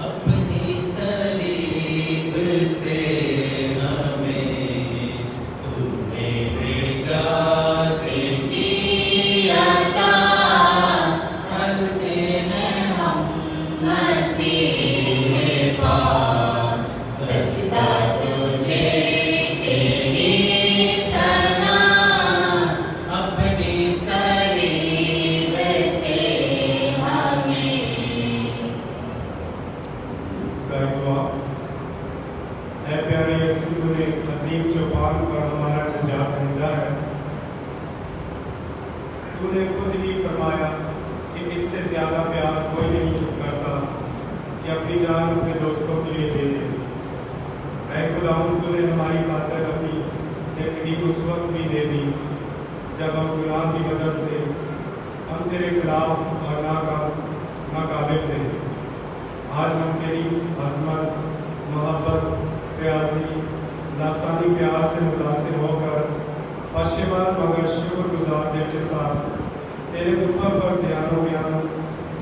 اپنی صلیب سے ہمیں تو نے نجات کی عطا، کرتے ہیں ہم مسیح پاک، سجدہ تجھے تیری ثنا، اپنی صلیب سے ہمیں۔ اے پیارے یسوع، تو نے عظیم چوپان پر ہمارا نجات دہندہ ہے۔ تو نے خود ہی فرمایا کہ اس سے زیادہ پیار کوئی نہیں کرتا کہ اپنی جان اپنے دوستوں کے لیے دے دے۔ اے خداوند، تو نے ہماری خاطر اپنی زندگی اس وقت بھی دے دی جب ہم گناہ کی وجہ سے ہم تیرے خلاف اور ناقابل تھے۔ آج ہم تیری عظمت، محبت، پیاسی، لاسانی پیار سے متاثر ہو کر پشیمان مگر شکر گزار دل کے ساتھ تیرے دکھوں پر دھیان و بیان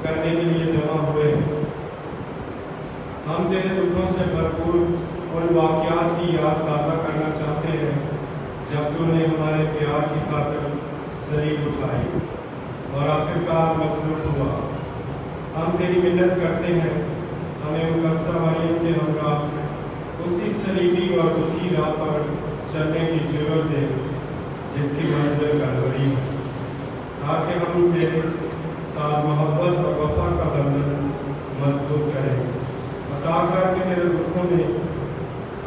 کرنے کے لیے جمع ہوئے۔ ہم تیرے دکھوں سے بھرپور ان واقعات کی یاد تازہ کرنا چاہتے ہیں جب تو نے ہمارے پیار کی خاطر صلیب اٹھائی اور آخرکار مصلوب ہوا۔ ہم تیری منت کرتے ہیں، ہمیں مقدسہ مریم کے ہمراہ اسی صلیبی اور دکھی راہ پر چلنے کی ضرورت ہے جس کی منزل کلوری ہے، تاکہ ہم تیرے ساتھ محبت اور وفا کا بندھن مضبوط کریں۔ عطا کر کے میرے دکھوں میں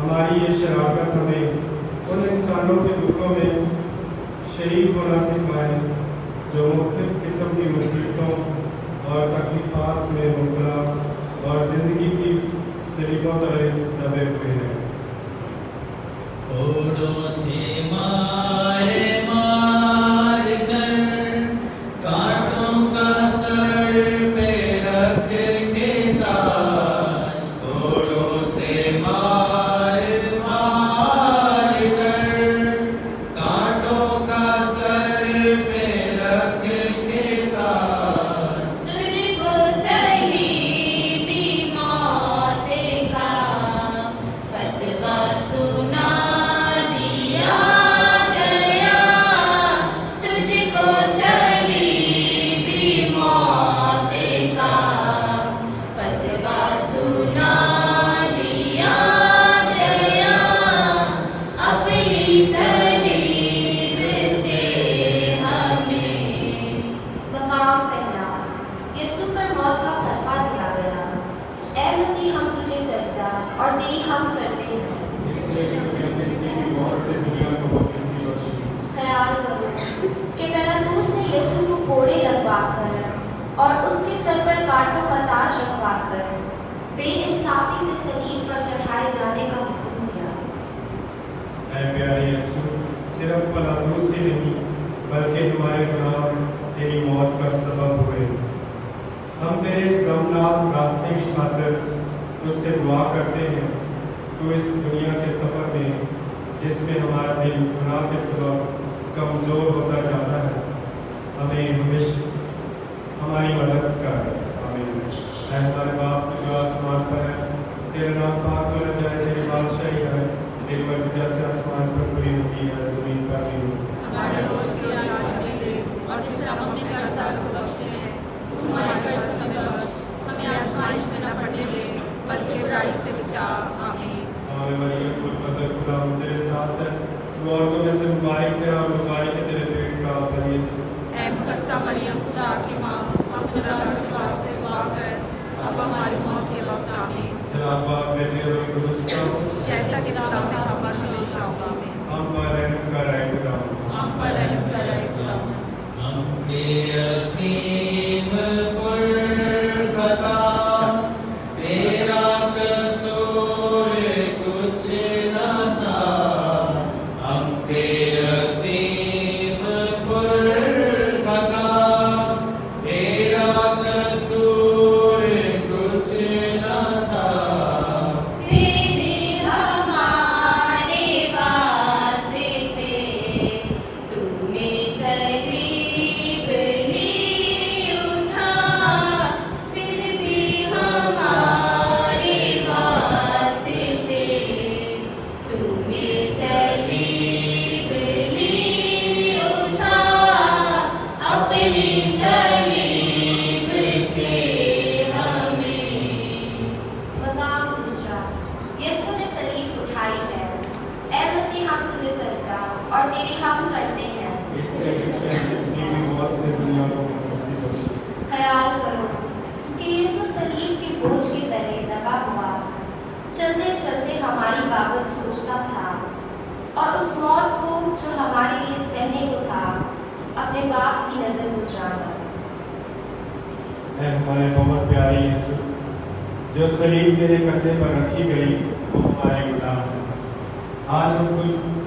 ہماری یہ شراکت ہمیں ان انسانوں کے دکھوں میں شریک ہونا سکھائے جو مختلف قسم کی مصیبتوں اور تکلیفات میں مبتلا اور زندگی کی صلیبوں تلے دبے ہوئے ہیں۔ پھوڑوں سے مار مار کر کانٹوں کا سر پہ رکھ کے تاج، پھوڑوں سے مار مار کر کانٹوں کا سر پہ رکھ کے تاج، تجھ کو صلیبی موت کا فتویٰ سنا دیا گیا، تجھ کو صلیبی موت کا فتویٰ سنا دیا گیا، اپنی صلیب سے ہمیں۔ مقام پہلا، یسوع پر موت کا فتویٰ دیا گیا۔ اے مسیح، ہم تجھے سجدہ اور تیری حمد کرتے ہیں۔ اس لیے کہ تو نے اس کی موت سے دنیا کو واپسی بخشی۔ خیال کرو کہ پیلاطوس نے یسوع کو کوڑے لگوا کر اور اس کے سر پر کانٹوں کا تاج رکھوا کر بے انصافی سے صلیب پر چڑھائے جانے کا حکم دیا۔ اے پیارے یسوع، صرف پیلاطوس ہی نہیں بلکہ ہمارے گناہ تیری موت کا سبب ہوئے۔ ہم تیرے اس غمناک راستے کی خاطر تجھ سے دعا کرتے ہیں۔ تو اس دنیا کے سفر میں جس میں ہمارا دل گناہ کے سبب کمزور ہوتا جاتا ہے، ہمیں ہمیشہ ہماری مدد کر۔ آمین۔ اے ہمارے باپ تو جو آسمان پر ہے، تیرا نام پاک ہونا جائے، تیری بادشاہی ہے، تیری مرضی جیسے آسمان پر پوری ہوتی ہے زمین پر بھی ہو۔ ہمارے روز کی آج دے دے، اور جس طرح ہم اپنے قرضدار کو بخشتے ہیں، تو ہمارے قرض ہمیں بخش، ہمیں آزمائش میں نہ پڑنے دے بلکہ برائی سے بچا۔ آمین۔ آمین۔ مریم کو فضل خدا تیرے ساتھ ہے، تو عورتوں میں سے مبارک ہے اور مبارک ہے تیرے پیٹ کا پھل یسوع۔ اے مقدسہ مریم خدا کی ماں، ہم گنہگاروں کے واسطے دعا کر، اب ہماری موت کے وقت۔ آمین۔ جناب باپ بیٹے اور روح القدس کا جیسا کہ دعویٰ میں ہم بخش ہمیشہ ہوگا۔ ہم پر رحم کر اے خدا۔ ہم پر رحم کر اے خدا۔ ہم کے عظیم پرخطا، تیرا قصور کچھ نہ تھا، ہم کے عظیم پرخطا، تیرا قصور کچھ نہ تھا، پھر بھی ہمارے बोझ के तले दबा हुआ चलते चलते हमारी बाबत सोचता था और उस मौत को जो हमारे लिए सहने को था अपने बाप की नजर गुजराना। हमारे बहुत प्यारे यीशु, जो सलीब तेरे कंधे पर रखी गई वो हमारे गुनाह हैं। आज हम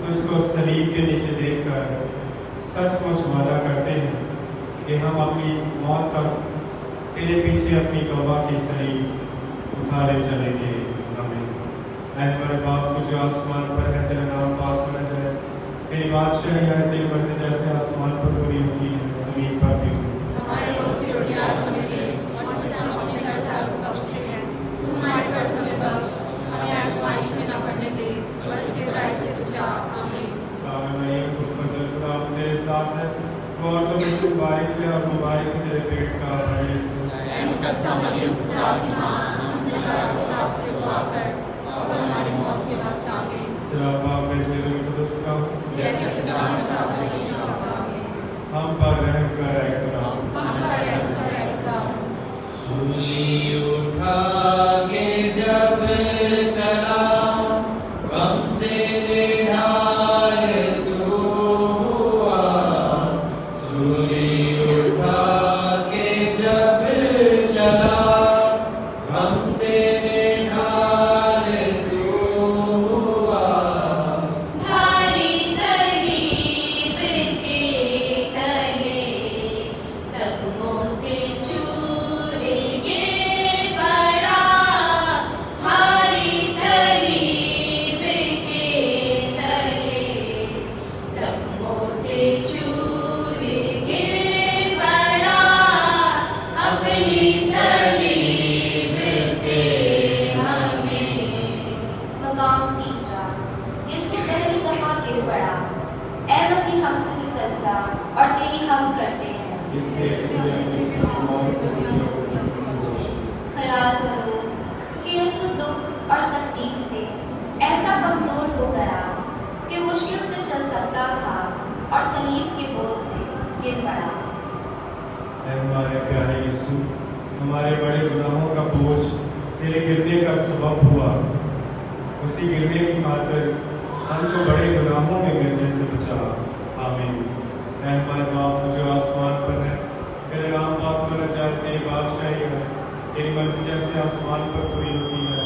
तुझको सलीब के नीचे देखकर सचमुच वादा करते हैं कि हम अपनी मौत तक तेरे पीछे अपनी तौबा की सलीब उठा ले चलेंगे। आमीन। ऐ हमारे बाप को जो आसमान पर है, तेरा नाम पाक होना जाए, तेरी बादशाही आए, तेरी मर्जी जैसे आसमान पर पूरी होती है जमीन पर भी हो। हमारे रोज की रोटी आज हमें दे और जिससे हम अपने कर्जदारों को बख्शते हैं, तू हमारे कर्ज हमें बख्श, हमें आजमाइश में न पड़ने दे बल्कि बुराई से बचा। आमीन। सलाम अलैकुम, फजल खुदा तेरे साथ है, वो औरतों में से मुबारक है और मुबारक है तेरे पेट का यीशु। ऐ मुकद्दस मरियम खुदा की माँ, हम गुनहगारों के वास्ते दुआ कर और हमारी मौत के वक्त। आमीन। चला बाप बेटे रूह कुदस का जैसे पिता में था वैसे अब। आमीन। हम पर रहम कर ऐ खुदा। हम पर रहम कर ऐ खुदा। सूली उठा के जब चला गम से निढाल तू हुआ। सूली उठा के जब चला गम से निढाल तू हुआ। भारी सलीब के तले जख्मों से चूर के पड़ा। भारी सलीब के तले जख्मों से चूर के पड़ा। अपनी सलीब से हमें मकाम तीसरा, यीशु पहली दफा गिर पड़ा। ऐ मसीह हम तुझे सजदा और तेरी हम करते हैं। इसलिए तुझे अपनी मौत से ख्याल करो कि यीशु दुख और तकलीफ से ऐसा कमजोर हो गया कि मुश्किल से चल सकता था और सलीब के बोझ से गिर पड़ा। ऐ हमारे प्यारे यीशु, हमारे बड़े गुनाहों का बोझ तेरे गिरने का सबब हुआ। उसी गिरने की खातिर हमको बड़े गुनाहों में गिरने से बचा। आमीन। ऐ हमारे बाप जो आसमान पर है, तेरे नाम पाक होना जाए, तेरी बादशाही है, तेरी मर्जी जैसे आसमान पर पूरी होती है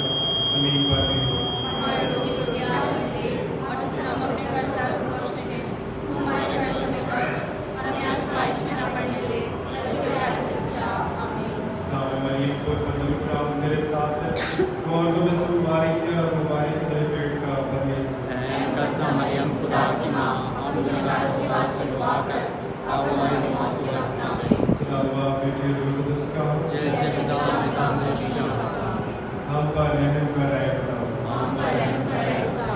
जमीन पर भी हो। हमारे रोज की रोटी आज हमें दे और जिससे हम अपने कर्जदारों को बख्शते हैं, तू हमारे कर्ज हमें बख्श और हमें आजमाइश में न पड़ने दे बल्कि बुराई से बचा। आमीन। सलाम मरियम को फजल खुदा तेरे साथ है, वो औरतों में से मुबारक है और मुबारक है तेरे पेट का यीशु। ऐ मुकद्दस मरियम खुदा की माँ, हम गुनहगारों के वास्ते दुआ कर और हमारी मौत के वक्त। आमीन। चला बाप बेटे रूह कुदस का जैसे पिता में था वैसे अब। हम पर रहम कर ऐ खुदा। हम पर रहम कर ऐ खुदा।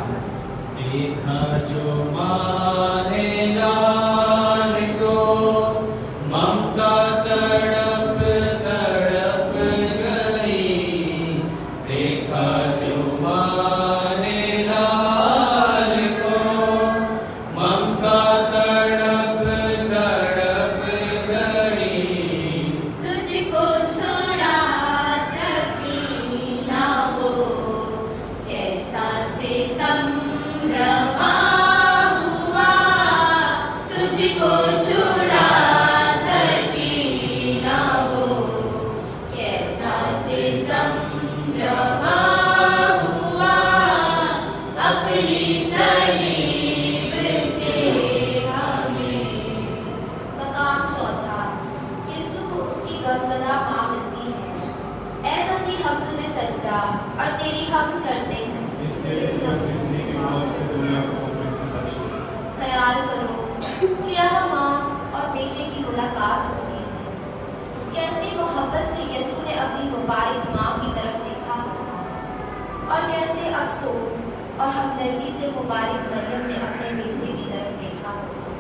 देखा जो माने लाल को ममता तड़प तड़प गई। देखा जो माने लाल को ममता तड़प तड़प गई। तुझको छुड़ा सकी ना वो कैसा सितम रवा हुआ। तुझको छुड़ा सकी ना वो कैसा सितम रवा हुआ। अपनी सलीब से हमें मकाम चौथा, यीशु को उसकी गमज़दा माँ मिलती है। ऐ मसीह हम तुझे सजदा और तेरी हम करते हैं। इसलिए तुझे अपनी स्त्री की मौत से दुनिया को अपने से बख्शा। ख्याल करो कि यहाँ माँ और बेटे की मुलाकात होती है। कैसी मोहब्बत से यीशु ने अपनी मुबारक माँ की तरफ देखा होगा और कैसे अफसोस और हमदर्दी से मुबारक मरियम ने अपने बेटे की तरफ देखा होगा।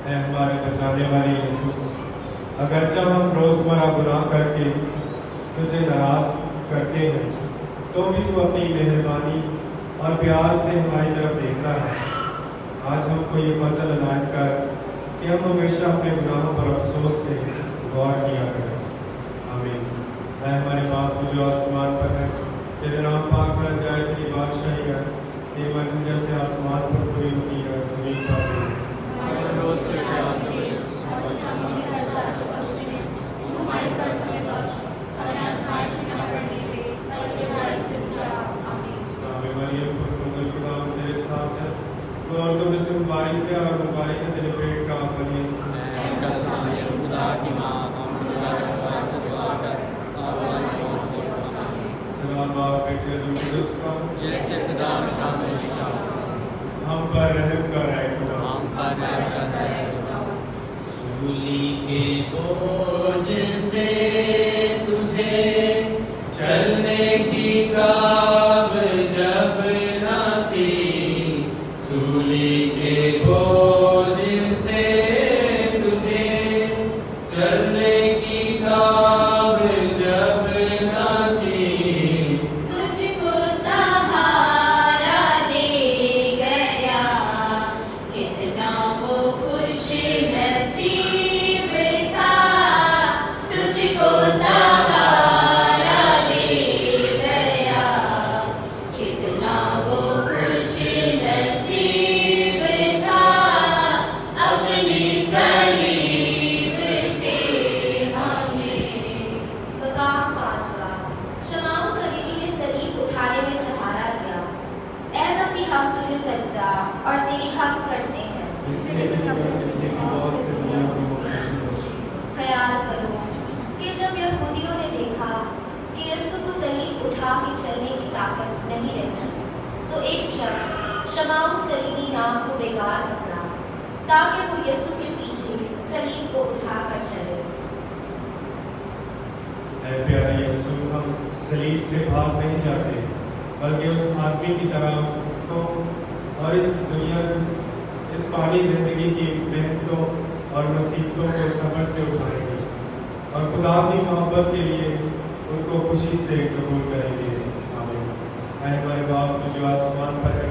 ऐ हमारे बचाने वाले यीशु, अगर जब हम रोज़मर्रा गुनाह करके तुझे नाराज करते हैं, तो भी तू अपनी मेहरबानी और प्यार से हमारी तरफ देखता है। आज हमको ये फजल अनायत कर कि हम हमेशा अपने गुनाहों पर अफसोस से गौर किया करें। आमीन। اے ہمارے باپ تو جو آسمان پر ہے، تیرے نام پاک بنا جائے، تیری بادشاہی ہے، تیری مرضی جیسے آسمان پر پوری ہوتی ہے زمین پر بھی۔ ہمارے روز کے قیامت میں اور ہمیں قرضہ تو بخش دے، ہمارے قرض ہمیں بخش اور ہمیں آزمائش میں نہ پڑنے دے بلکہ برائی سے بچا۔ آمین۔ سلام مریم پر فضل خدا تیرے ساتھ ہے، تو عورتوں میں سے مبارک ہے اور مبارک ہے تیرے پیٹ کا پھل یسوع۔ اے مریم خدا کی ماں، ہم خدا کے دربار سے دعا کر اب ہماری موت کے وقت آمین۔ سلام باپ بیٹے روح القدس کا، جیسے خدا میں تھا ہمیشہ، ہم پر رحم کر اے خدا۔ ہم پر رحم کرتا ہے خدا۔ سولی کے بوجھ سے تجھے چلنے کی کاب جب نہ تھی، سولی کے بوجھ سے تجھے چلنے کی کاب جب نہ تھی، تجھ کو سہارا دے گیا، کتنا وہ خوش نصیب تھا، تجھ کو سہارا دے گیا، کتنا وہ خوش نصیب تھا، اپنی صلیب سے ہمیں۔ مقام 5واں، شمعون کلیدی نے صلیب اٹھانے میں سہارا دیا۔ اے مسیح ہم تجھے سجدہ اور تیری حمد کرتے ہیں۔ اس لیے کہ تو نے اس کی بہت سے دنیا کی مخلصی بخشی۔ خیال کرو کہ جب یہودیوں نے دیکھا کہ یسوع کو صلیب اٹھا کے چلنے کی طاقت نہیں رہتی، تو ایک شخص شمعون کلیدی نام کو بیگار پکڑا تاکہ وہ یسوع کے پیچھے صلیب کو اٹھا کر چلے۔ اے پیارے یسوع، ہم صلیب سے بھاگ نہیں جاتے بلکہ اس آدمی کی طرح اس کو اور اس دنیا اس فانی زندگی کی محنتوں اور مصیبتوں کو صبر سے اٹھائیں گے اور خدا کی محبت کے لیے ان کو خوشی سے قبول کریں گے۔ آمین۔ اے ہمارے باپ تو جو آسمان پر ہے،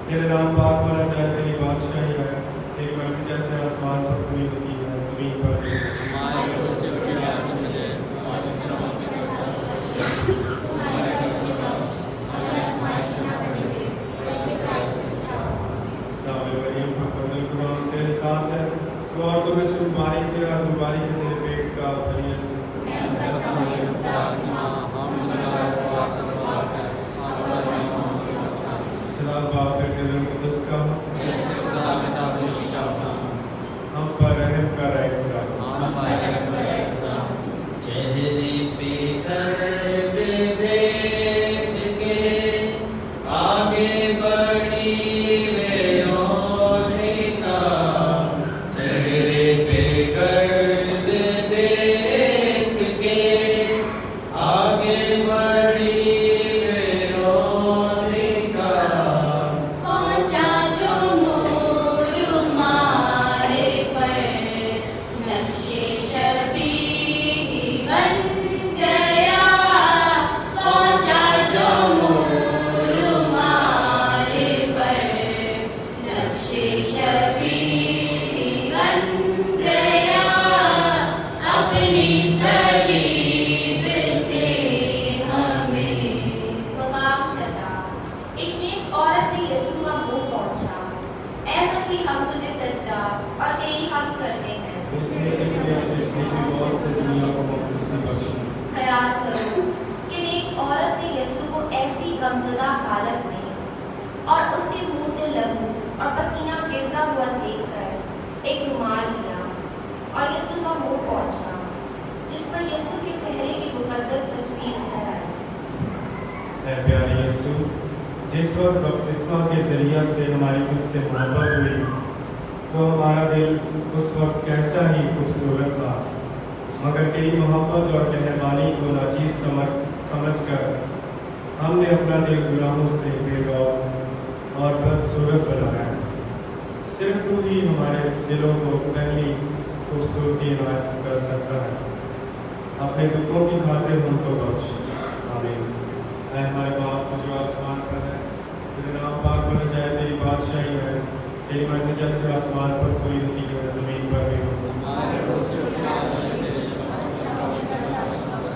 تیرے نام پاک مانا جائے، تیری بادشاہی ہے، تیری مرضی جیسے آسمان پر پوری ہوتی ہے زمین پر بھی۔ ہمارے روز کے قیامت میں مجھے اور اس طرح ہمیں قرضہ ہمارے قرض کو بخش اور ہمیں آزمائش میں نہ پڑنے دے بلکہ برائی سے بچا۔ سلام مریم پر فضل خدا تیرے ساتھ ہے، تو عورتوں میں سے مبارک ہے اور مبارک ہے تیرے پیٹ کا پھل یسوع۔ اے مریم خدا کی ماں، ہم خدا کے دربار سے دعا کر اب ہماری موت کے وقت آمین۔ سلام باپ بیٹے روح القدس کا، جیسے خدا میں تھا ہمیشہ، ہم پر رحم کر اے خدا۔ ہم پر رحم کر اے خدا۔ چہرے پہ درد دیکھ کے آگے بڑھی وے رونے کا، چہرے پہ درد دیکھ کے آگے بڑھی وے رونے کا، پہنچا جو مور مارے پر، نقش شبیہ بن گیا، پہنچا جو مور مارے پر، نقش شبیہ بن گیا، اپنی صلیب سے ہمیں۔ مقام 6، ایک نیک عورت نے یسوع کا منہ پہنچا۔ اے مسیح ہم تجھے سجدہ اور تیری حمد کرتے ہیں۔ اس لیے کہ تو نے اس کی بہت سے دنیا کو مخلصی بخشی۔ خیال کرو کہ ایک عورت نے یسوع کو ایسی غمزدہ حالت میں اور اس کے منہ سے لہو اور پسینہ گرتا ہوا دیکھ کر ایک رومال لیا اور یسوع کا منہ پہنچا، جس پر یسوع کے چہرے کی مقدس تصویر نظر آئی۔ اے پیارے یسوع، جس وقت بپتسمہ کے ذریعہ سے ہماری تجھ سے محبت ہوئی تو ہمارا دل اس وقت کیسا ہی خوبصورت تھا، مگر تیری محبت اور مہربانی کو ناچیز سمجھ کر ہم نے اپنا دل گناہوں سے بے غور اور بدصورت بنایا۔ صرف تو ہی ہمارے دلوں کو پہلی خوبصورتی عنایت کر سکتا ہے۔ اپنے دکھوں کی خاطر ہم کو بخش۔ آمین۔ اے ہمارے باپ تو جو آسمان پر ہے، تیرے نام پاک بنا جائے، تیری بادشاہی ہے، تیری مرضی جیسے آسمان پر پوری ہوتی ہے زمین پر بھی ہو۔ ہمارے روز کے قیامت میں مجھے اور اس طرح ہمیں قرضہ بخش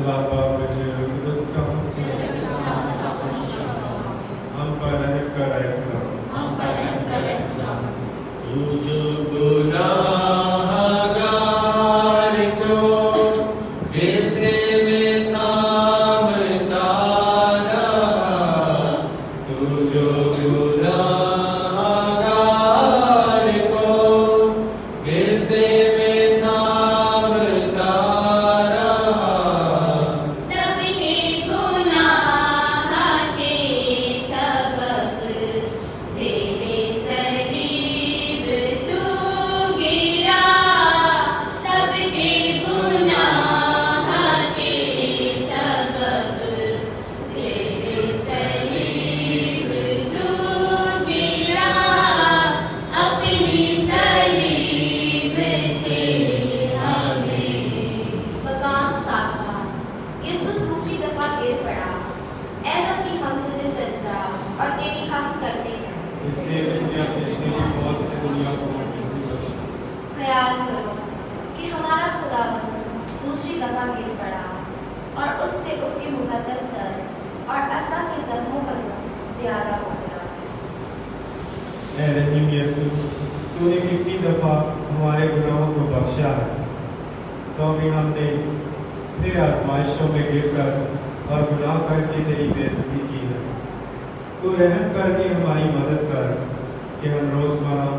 खुदा बाप बेटे कुदस का हम पर रहम कर तू जो गुनाहगार को गिरते में थामता रहा, तू जो गुनाहगार को गिरते में थामता रहा। सबके गुनाह के सबब से सलीब तू गिरा, सबके गुनाह के सबब से सलीब तू गिरा, अपनी सलीब से हमें। मकाम 7 यीशु दूसरी दफा गिर पड़ा। ऐ मसीह हम तुझे सजदा और तेरी हम करते हैं। इसलिए दुनिया की मौत से दुनिया को किसी बख्श। ख्याल करो कि हमारा खुदा दूसरी दफा गिर पड़ा और उससे उसके मुकद्दस सर और असा के जख्मों का दुख ज्यादा हो गया। ऐ रहीम यीशु, तूने कितनी दफा हमारे गुनाहों को बख्शा है, तो भी हमने फिर आजमाइशों में गिरकर और गुनाह करके तेरी बेइज्जती की है। तू रहम करके हमारी मदद कर कि हम रोज़मर्रा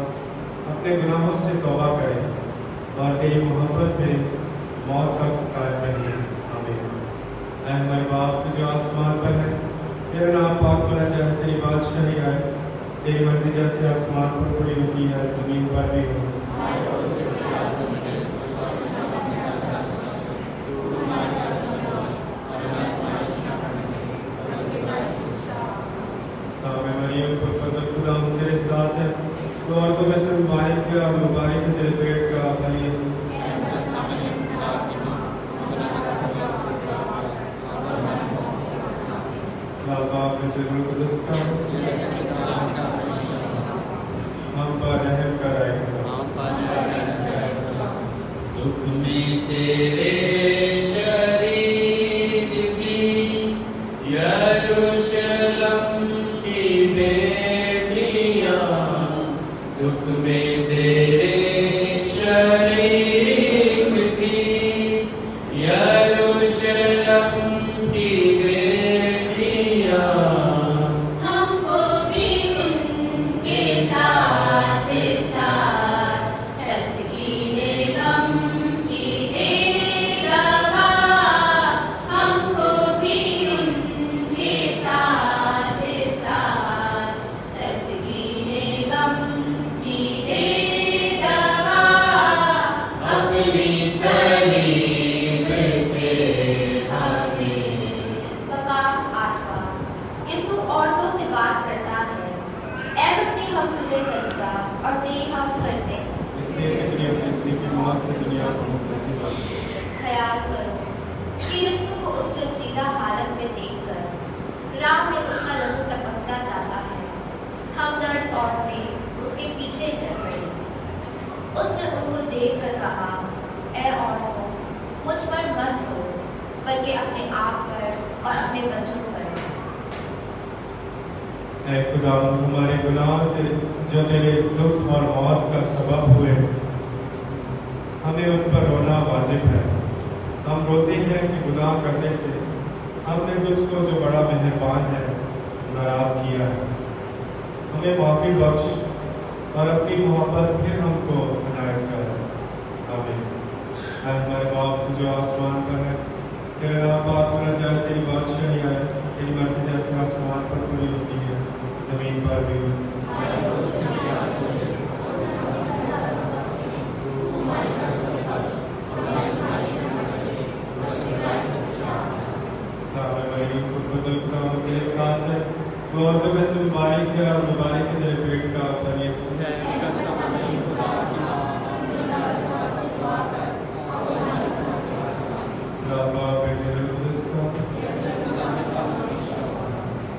अपने गुनाहों से तौबा करें और तेरी मोहब्बत में मौत तक कायम रहें। आमीन। ऐ हमारे बाप तू जो आसमान पर है, तेरा नाम पाक होना चाहे, तेरी बादशाही आए, तेरी मर्जी जैसे आसमान पर पूरी होती है ज़मीन पर भी हो। मरियम पर फजल खुदा तेरे साथ है, तो औरतों में से मुबारक है और मुबारक है तेरे पेट का फल यीशु। बाप बेटे रूह कुदस का हम पर रहम कर दुख में तेरे शरीर की यरूशलेम की बेटियां, दुख में तेरे शरीर की यरूशलेम की बेटियां, हमको भी उनके साथ साथ तस्कीने गम की दे गवाह, हमको भी उनके साथ साथ तस्कीने गम की दे गवाह, अपनी सलीब से हमें। मकाम 8 यीशु औरतों से बात करता है। ऐ मसीह हम तुझे सजदा और तेरी हम करते हैं। इसलिए दुनिया की मौत से दुनिया को किसी बख्श। ख्याल करो कि यीशु को उस रंजीदा हालत में देखकर राह में उसका लहू टपकता जाता है। हमदर्द औरतें उसके पीछे चल पड़ी। उसने उनको देखकर कहा, ऐ औरतों, मुझ पर मत रो, बल्कि अपने आप पर और अपने बच्चों पर। ऐ खुदा, हमारे गुनाह जो तेरे दुख और मौत का सबब हुए, हमें उन पर रोना वाजिब है। हम रोते हैं कि गुनाह करने से हमने तुझको जो बड़ा मेहरबान है नाराज किया है। हमें माफ़ी बख्श और अपनी मोहब्बत फिर हमको इनायत कर। आमीन। ऐ हमारे बाप जो आसमान पर है, तेरा नाम पाक होना चाहे, तेरी बादशाही आए, तेरी मर्जी जैसे आसमान पर पूरी होती है ज़मीन पर भी हो। फजल खुदा तेरे साथ है, तो औरतों में से मुबारक है और मुबारक है तेरे पेट का फल यीशु। बाप बेटे रूह कुदस का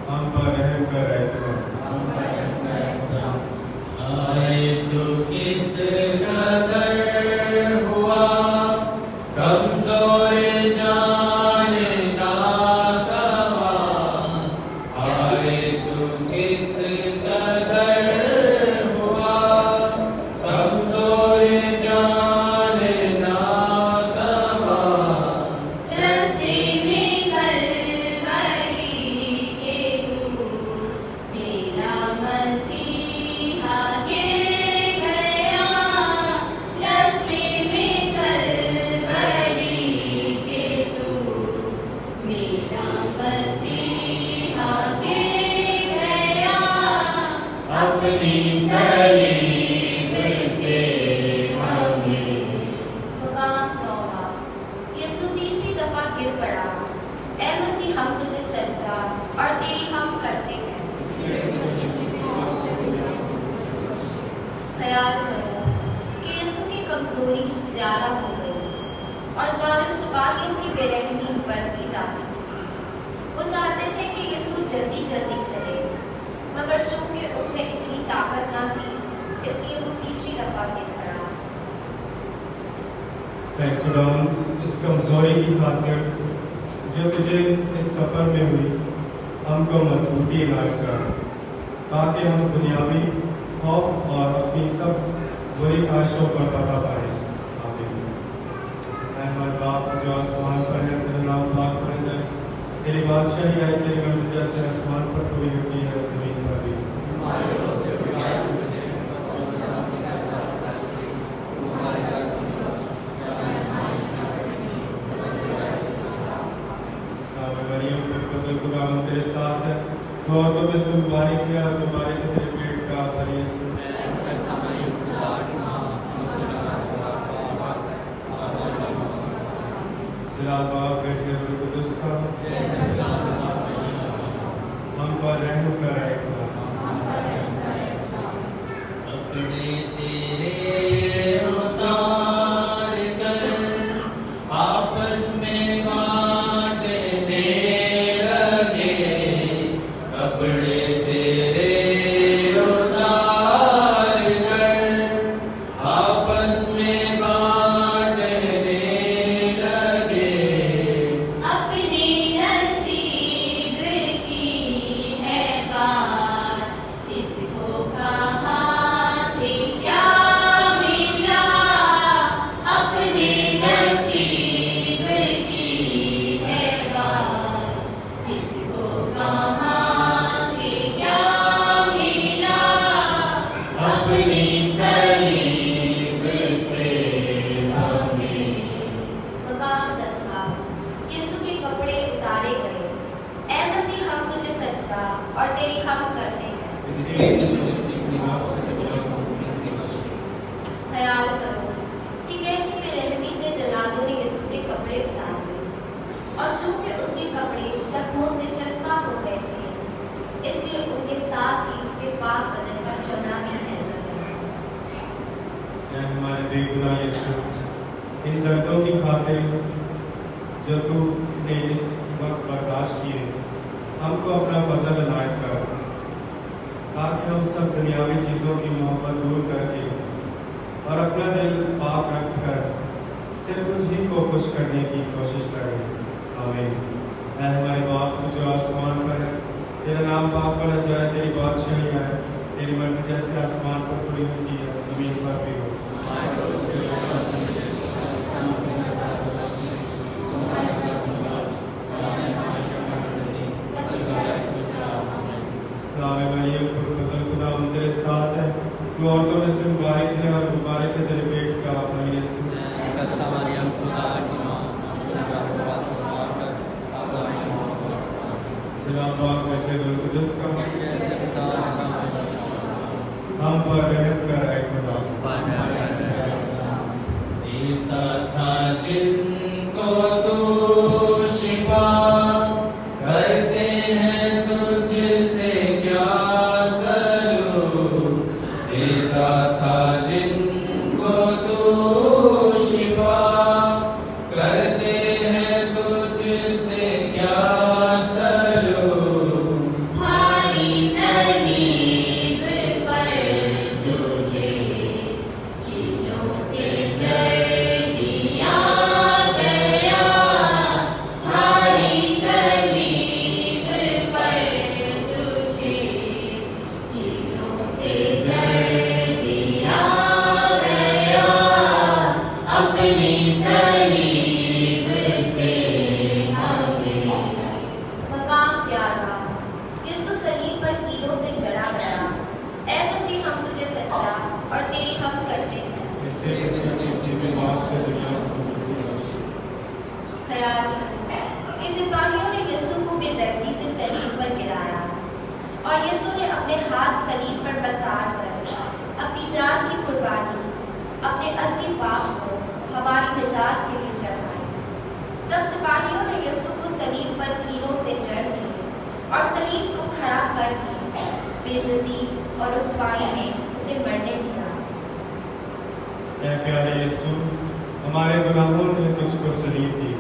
हम पर रहम कर। आए तो किस कदर हुआ कमजोर जाने दफा गिर पड़ा। ऐ खुदावन, इस कमजोरी की खातिर जो तुझे इस सफर में हुई, हमको मजबूती इनायत कर, ताकि हम दुनियावी खौफ और अपनी सब बुरी ख्वाहिशों पर फतह पाए। आमीन। ऐ हमारे बाप जो आसमान पर है, तेरा नाम पाक होना जाए, तेरी बादशाही आए, तेरी मर्जी जैसे आसमान पर पूरी होती है जमीन पर भी। खुदावन तेरे साथ है, तो औरतों में से मुबारक है और मुबारक है तेरे पेट का फल यीशु। जिला बाप बेटे रूह कुदुस का हम पर रहम कर आए खुदा। अपने तेरे उतार कर आपस में बांटने लगे, कपड़े तेरे उतार कर आपस में बांटने लगे। अपने नसीब की है बात, इसको कहाँ से क्या मिला। अपने नसीब की है बात, इसको कहाँ से क्या मिला। अपनी सलीब से हमें मकाम 10वां। यीशु के कपड़े उतारे गए। ऐ मसीह, हम तुझे सजदा और तेरी हम करते हैं। ख्याल करो कि कैसी बेरहमी से जल्लादों ने यीशु के कपड़े उतार लिए और चूंकि उसके कपड़े जख्मों से चश्मा हो गए थे, इसलिए उनके साथ ही उसके पाक बदन पर चमड़ा भी फैल गया। ऐ हमारे बेगुनाह यीशु, इन दर्दों की खातिर जो तूने इस वक्त बर्दाश्त किए, हमको अपना फजल इनायत कर, ताकि हम सब दुनियावी चीज़ों की मोहब्बत दूर करके और अपना दिल पाक रख कर सिर्फ तुझी को खुश करने की कोशिश करें। आमीन। ऐ हमारे बाप तू जो आसमान पर है, तेरा नाम पाक होना जाए, तेरी बादशाही आए, तेरी मर्जी जैसे आसमान पर पूरी होती है जमीन पर भी हो। सलाम मरियम, फजल खुदा तेरे साथ है, तू औरतों में से मुबारक है और मुबारक है तेरे पेट का फल यीशु। जिला पाक बेटे रूह कुदुस का हम पर रहम कर आए खुदा। देता था जिनको तू शिफा, करते हैं तुझसे क्या सलूक। देता था जिनको तू शिफा, करते हैं तुझसे क्या सलूक। भारी सलीब पर तुझे कीलों से जड़ दिया गया। भारी सलीब पर तुझे कीलों से जड़ दिया गया। अपनी सलीब से हमें मकाम 11। यीशु सलीब पर कीलों से जड़ा गया। ऐ मसीह, हम तुझे सजदा और तेरी हम करते हैं। इससे तुझे मौत से दुनिया को खुशी बख्शी। ख्याल करो कि सिपाहियों ने यीशु को बेदर्दी से सलीब पर गिराया और यीशु ने अपने हाथ सलीब पर पसार कर अपनी जान की कुर्बानी, अपने असली पाप को हमारी निजात के लिए चढ़ाई। तब सिपाहियों ने यीशु को सलीब पर कीलों से जड़ दिए और सलीब को खड़ा करके बेइज्जती और रुसवाई में उसे मरने दिया। ऐ प्यारे यीशु, हमारे गुनाहों ने तुझको सलीब दी,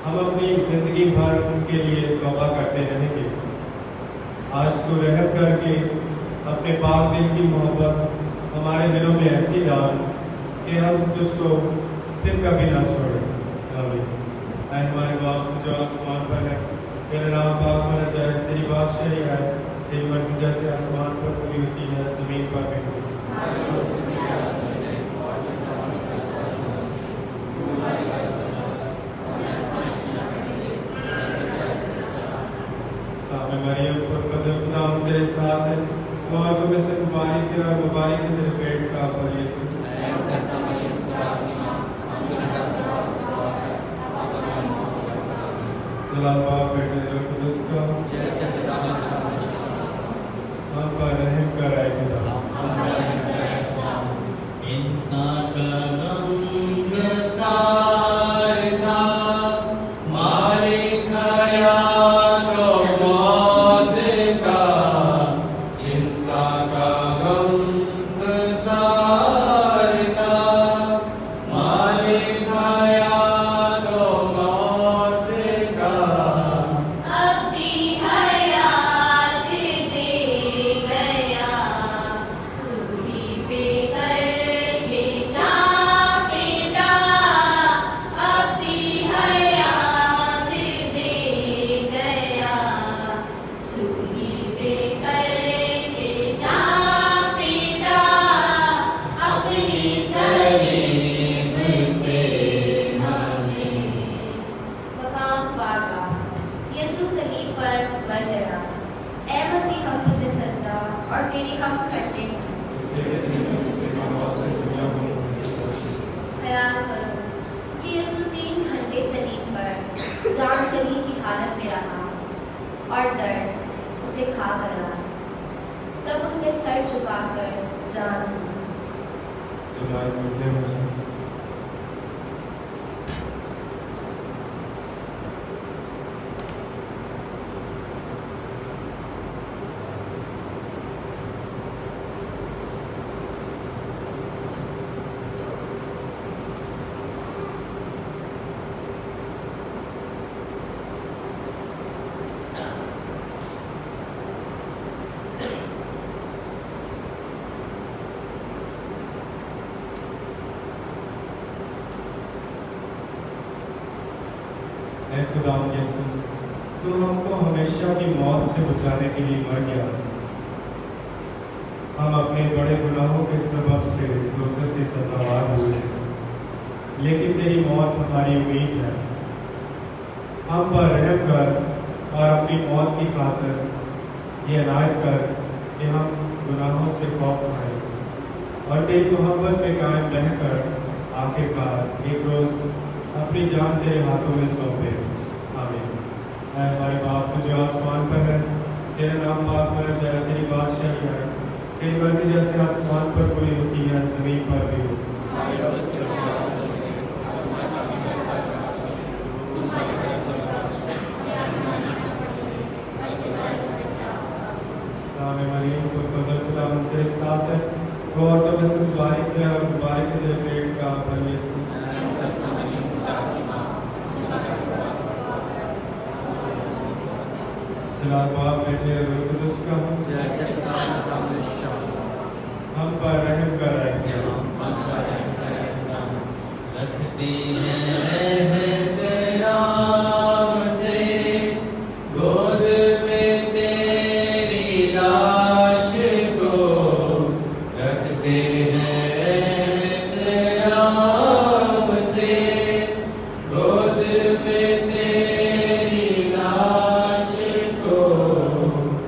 हम अपनी जिंदगी भर उनके लिए तौबा करते रहेंगे। आज तू रहम करके अपने पाक दिल की मोहब्बत हमारे दिलों में ऐसी डाल कि हम तुझको फिर कभी ना छोड़ें। आमीन। ऐ हमारे बाप जो आसमान पर है, तेरा नाम पाक होना जाए, तेरी बादशाही आए, तेरी मर्जी जैसे आसमान पर पूरी होती है जमीन पर भी हो। सामने मरियम पर फजल खुदा तेरे साथ है, वो औरतों में से मुबारक है और मुबारक है तेरे पेट का फल यीशु। खुदा बाप बेटे रूह कुदूस का हम पर रहम कर आए खुदा। इंसान का रंग सार था, मालिक हयात और मौत का। इंसान का रंग सार था, मालिक हयात और मौत का। अपनी हयात दे गया, सूली पे करके जान फिदा। अपनी हयात दे गया, सूली पे करके जान फिदा। अपनी सलीब से हमें मकाम बारवा। यीशु सलीब पर मर गया। ऐ मसीह हम तुझे सजदा और तेरी हम करते हैं। ख्याल करो कि यीशु 3 घंटे सलीब पर जान गली की हालत में रहा और दर्द उसे खा गया। तब उसने सर झुकाकर जान दी। चलो आज मिलते हैं मुझे। ऐ खुदा यीशु, तू हमको हमेशा की मौत से बचाने के लिए मर गया। हम अपने बड़े गुनाहों के सबब से दोज़ख की सज़ावार हुए हैं, लेकिन तेरी मौत हमारी उम्मीद है। हम पर रहम कर और अपनी मौत की खातिर ये इनायत कर कि हम गुनाहों से खौफ खाएं और तेरी मोहब्बत में कायम रहकर आखिरकार एक रोज़ अपनी जान तेरे हाथों में सौंपे। आमीन। ऐ हमारे बाप तुझे आसमान पर है, तेरा नाम पाक होना जाए, तेरी बादशाही आए, तेरी मर्जी जैसे आसमान पर पूरी होती है जमीन पर भी हो। सामने मरियम को फजल खुदा तेरे साथ है, वो औरतों में से मुबारक है और मुबारक है तेरे पेट का फल यीशु। चला बाप बेटे रूह कुदूस का हम पर रहम कर आए। रखते हैं नाम से गोद में तेरी लाश को, रखते हैं नाम से गोद में तेरी लाश को।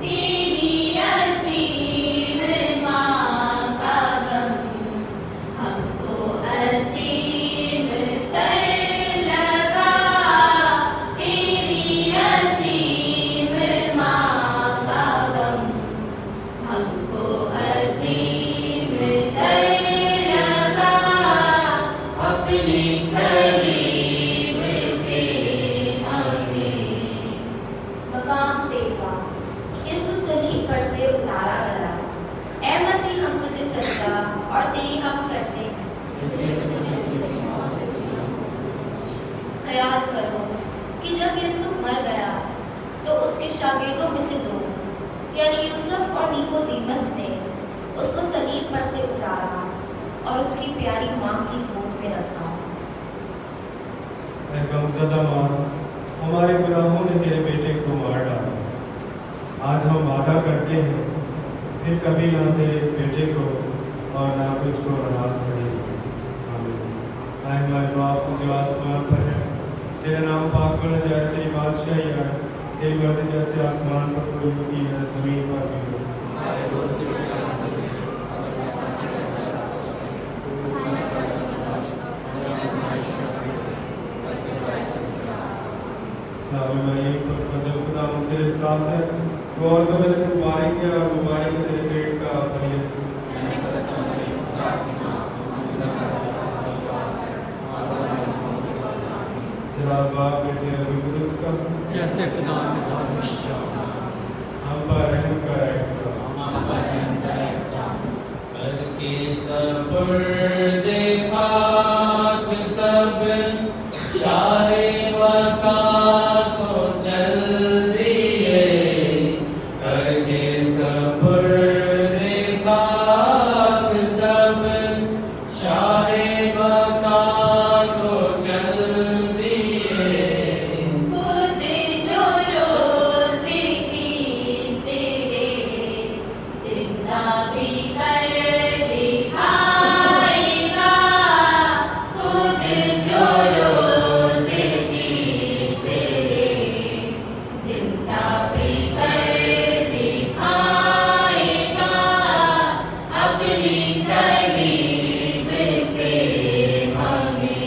तेरी असीम माँ का गम हमको असीम तर लगा। तेरी असीम माँ का गम हमको असीम तर लगा। अपनी सलीब से हमें मकाम तेरवा। यीशु सलीब पर से उतारा गया। ऐ मसीह हम तुझे सजदा और तेरी हम करते हैं। ख्याल करो कि जब यीशु मर गया तो उसके शागिर्दों में से 2 यानी यूसुफ और निकोदेमस ने اس کو صلیب پر سے اتارا اور اس کی پیاری ماں کی گود میں رکھا۔ اے غمزدہ ماں، ہمارے گناہوں نے تیرے بیٹے کو مار ڈالا۔ آج ہم وعدہ کرتے ہیں پھر کبھی نہ تیرے بیٹے کو اور نہ تجھ کو ناراض کریں گے۔ آمین۔ اے ہمارے باپ جو آسمان پر ہے، تیرا نام پاک ہونا جائے، تیری بادشاہی آئے، تیری مرضی جیسے آسمان پر پوری ہوتی ہے زمین پر بھی ہو۔ سلام علیکم، پر فضل خدا تیرے ساتھ ہے، وہ عورتوں میں سے مبارک ہے اور مبارک ہے تیرے پیٹ کا پھل یسوع۔ جلال باپ بیٹے اور روح القدس کا جیسے اقتدار میں بادشاہ ہم پر رحم کر اے خدا۔ کر کے سپرد خاک سب شاہ وقا کو چل دیے، کر کے سپرد خاک سب شاہ وقا کو چل دیے۔ خود جو روزی کی سرے زندہ بھی کر دکھائے گا، خود جو روزی کی سرے زندہ بھی کر دکھائے گا، اپنی صلیب سے ہمیں۔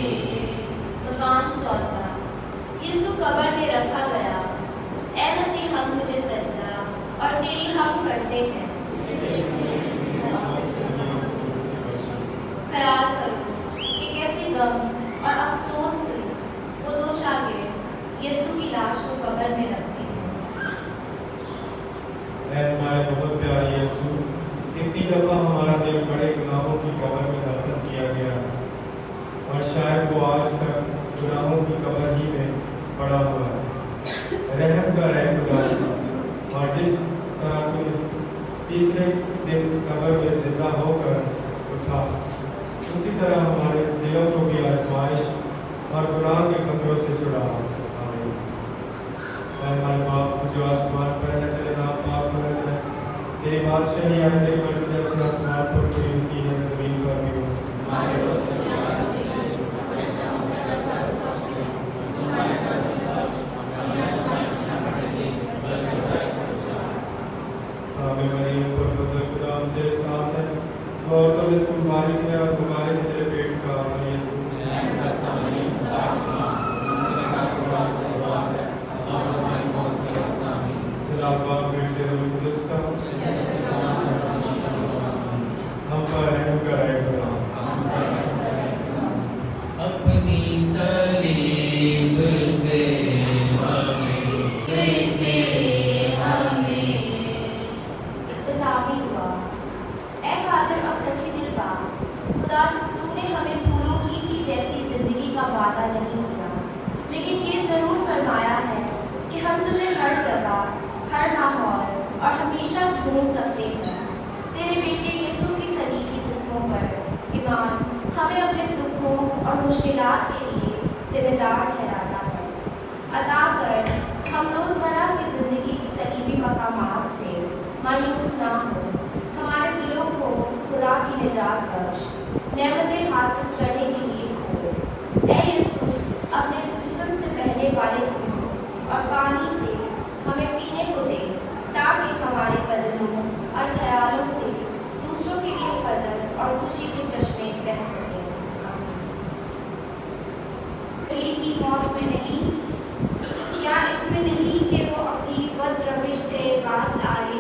مقام چوتھا، یسوع قبر میں رکھا گیا۔ اے مسیح، ہم تجھے سجدہ اور تیری ہم کرتے ہیں۔ خیال کرو کہ کیسے غم اور افسوس سے وہ دو شاگرد یسوع کی لاش کو قبر میں رکھتے ہیں۔ اے ہمارے بہت پیارے یسوع، کتنی دفعہ ہمارا دل بڑے گناہوں کی قبر میں دفن کیا گیا اور شاید وہ آج تک گناہوں کی قبر ہی میں پڑا ہوا ہے۔ رحم کر اے خدا، اور جس طرح تو تیسرے دن قبر میں زندہ ہو کر اٹھا، اسی طرح ہمارے دلوں کو بھی آزمائش اور گناہ کے خطروں سے چھڑا۔ آمین۔ اے ہمارے باپ جو آسمان پر ہے، تیرا نام پاک ہونا جائے، تیری بادشاہی آئے، تیری مرضی جیسے آسمان پر پوری ہوتی ہے زمین پر بھی ہو۔ سلام مریم، پر فضل خدا تیرے ساتھ ہے، تو عورتوں میں سے مبارک ہے اور مبارک ہے تیرے پیٹ کا پھل یسوع۔ جلال باپ بیٹے اور روح القدس کا ہم پر رحم کر اے خدا۔ اپنی صلیب سے ہمیں اختتامی دعا۔ اے قادر اور سخی دل باپ، خدا تو نے ہمیں پھولوں کی سی جیسی زندگی کا وعدہ نہیں کیا، لیکن یہ ضرور فرمایا ہے کہ ہم تجھے ہر جگہ، ہر ماحول اور ہمیشہ ڈھونڈ سکتے ہیں۔ تیرے بیٹے یسوع کی صلیبی دکھوں پر ایمان ہمیں اپنے دکھوں اور مشکلات کے لیے ذمہ دار ٹھہراتا ہے۔ عطا کر ہم روزمرہ کی زندگی کی صلیبی مقامات سے مایوس نہ ہو، ہمارے دلوں کو خدا کی نجات بخش نعمتیں حاصل کرنے کے لیے کھول۔ اے یسوع، اپنے جسم سے بہنے والے خون اور پانی سے ہمیں پینے کو دے، تاکہ ہمارے بدنوں اور خیالوں سے دوسروں کے لیے فضل اور خوشی کے چشمے بہہ سکیں۔ شریر کی موت میں نہیں، یا اس میں نہیں کہ وہ اپنی بد روش سے باز آئے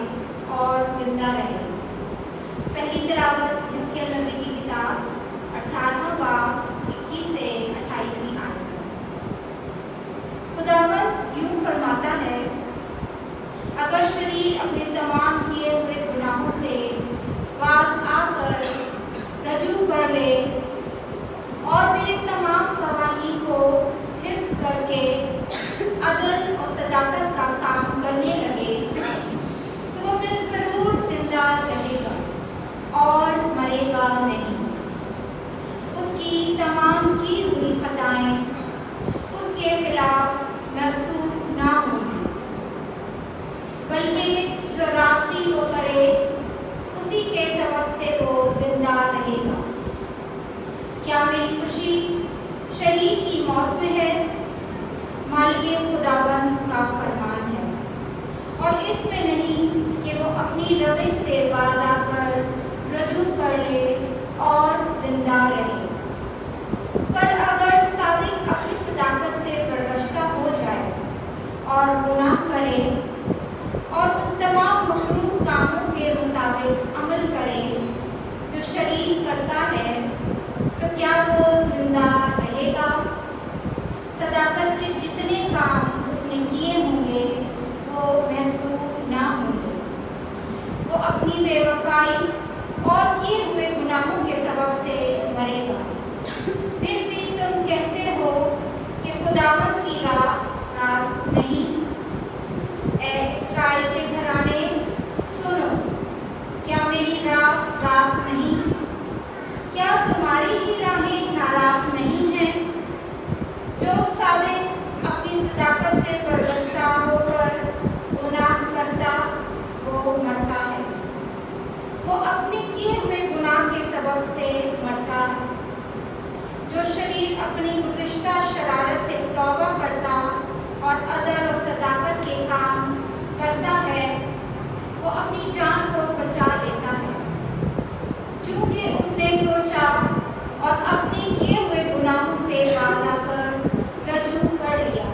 اور زندہ رہے۔ پہلی تلاوت حزقیل نبی کی کتاب 18واں باب 21 سے 28ویں آیت۔ خداوند یوں فرماتا ہے، اگر شریر اپنے تمام کیے ہوئے گناہوں سے باز آ کر رجوع کر لے اور میرے تمام قوانین کو حفظ کر کے عدل اور صداقت کا کام کرنے لگے، تو وہ پھر ضرور زندہ رہے گا۔ اس میں نہیں کہ وہ اپنی روش سے باز آ کر رجوع کر لے اور زندہ رہے، پر اگر صادق اپنی صداقت سے برگشتہ ہو جائے اور گناہ کرے اور ان تمام مکروہ کاموں کے مطابق عمل کرے جو شریر کرتا ہے، تو کیا وہ زندہ رہے گا؟ صداقت کے جتنے کام اس نے کیے ہوں گے وہ محسوب نہ ہوں گے۔ وہ اپنی بے وفائی اور کیے ہوئے گناہوں کے سبب سے مرے گا۔ پھر بھی تم کہتے ہو کہ خداوند کی راہ راست نہیں۔ اے اسرائیل کے گھرانے، سنو، کیا میری راہ راست نہیں؟ کیا تمہاری ہی راہیں ناراست نہیں ہیں؟ جو صادق اپنی صداقت سے برگشتہ ہو کر گناہ کرتا وہ مرتا ہے، وہ اپنے کیے ہوئے گناہ کے سبب سے مرتا ہے۔ جو شریر اپنی گزشتہ شرارت سے توبہ کرتا اور عدل و صداقت کے کام کرتا ہے، وہ اپنی جان کو بچا لیتا ہے، چونکہ اس نے سوچا اور اپنے کیے ہوئے گناہوں سے باز آ کر رجوع کر لیا،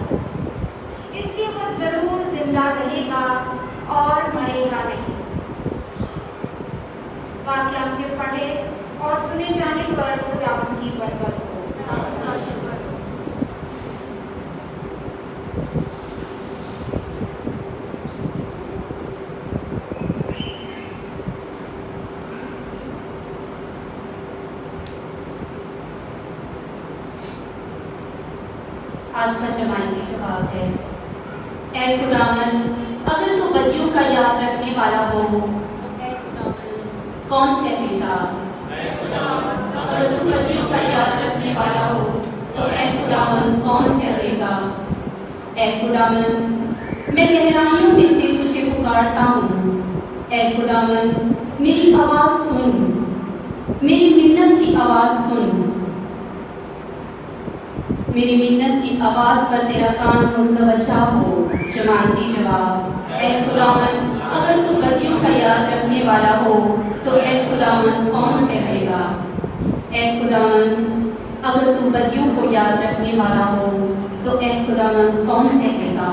اس لیے وہ ضرور زندہ رہے گا اور مرے گا نہیں۔ واقعات کے پڑھے اور سنے جانے پر خداوند کی برکت ہو۔ آج کا جماعتی جواب ہے، اے خداوند، اگر تو بدیوں کا یاد رکھنے والا ہو تو اے خداوند کون ٹھہرے گا؟ اے خداوند، اگر تو بدیوں کا یاد رکھنے والا ہو تو اے خداوند کون ٹھہرے گا؟ اے خداوند، میں گہرائیوں میں سے تجھے پکارتا ہوں، اے خداوند میری آواز سن، میری منت کی آواز سن، میری منت کی آواز پر تیرا کان متوجہ ہو۔ جماعتی جواب، اے خداوند، اگر تو بدیوں کا یاد رکھنے والا ہو تو اے خداوند کون ٹھہرے گا؟ اے خداوند، اگر تو بدیوں کو یاد رکھنے والا ہو تو اے خداوند کون ٹھہرے گا؟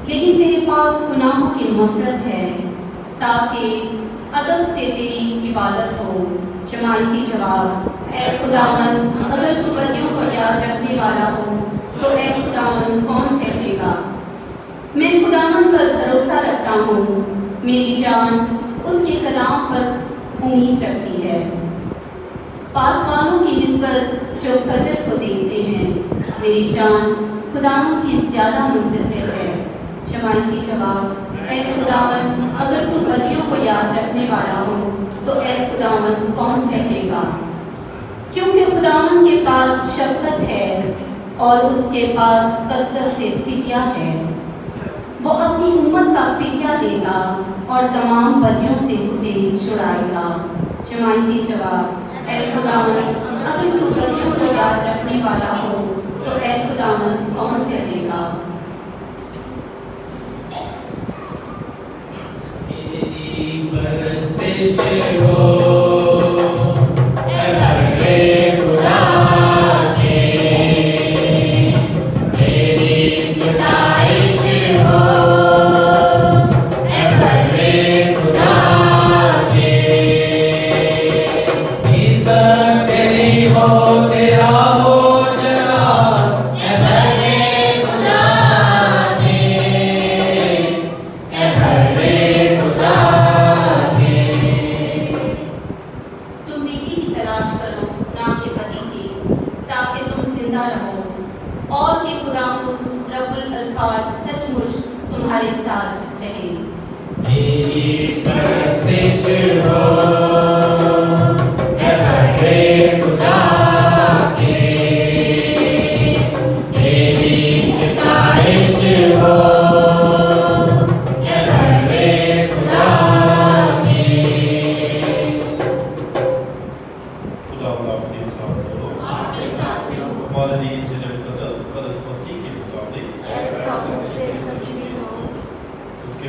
لیکن تیرے پاس گناہوں کی مغفرت ہے تاکہ ادب سے تیری عبادت ہو۔ جماعتی جواب، اے خداوند، اگر تو بدیوں کو یاد رکھنے والا ہو تو اے خداوند کون ٹھہرے گا؟ میں خداوند پر بھروسہ رکھتا ہوں، میری جان اس کے کلام پر امید رکھتی ہے۔ پاس والوں کی نسبت جو فجر کو دیکھتے ہیں، میری جان خداوند کی زیادہ منتظر ہے۔ جماعتی جواب، اے خداوند، اگر تو بدیوں کو یاد رکھنے والا ہو تو اے خداوند کون ٹھہرے گا؟ کیونکہ خداوند کے پاس شفقت ہے اور اس کے پاس کثرت سے فدیہ ہے، وہ اپنی امت کا فدیہ دے گا اور تمام بدیوں سے اسے چھڑائے گا۔ جماعتی جواب، اے خداوند، اگر تو بدیوں کو یاد رکھنے والا ہو تو اے خداوند کون ٹھہرے گا؟ تیری پرستش ہو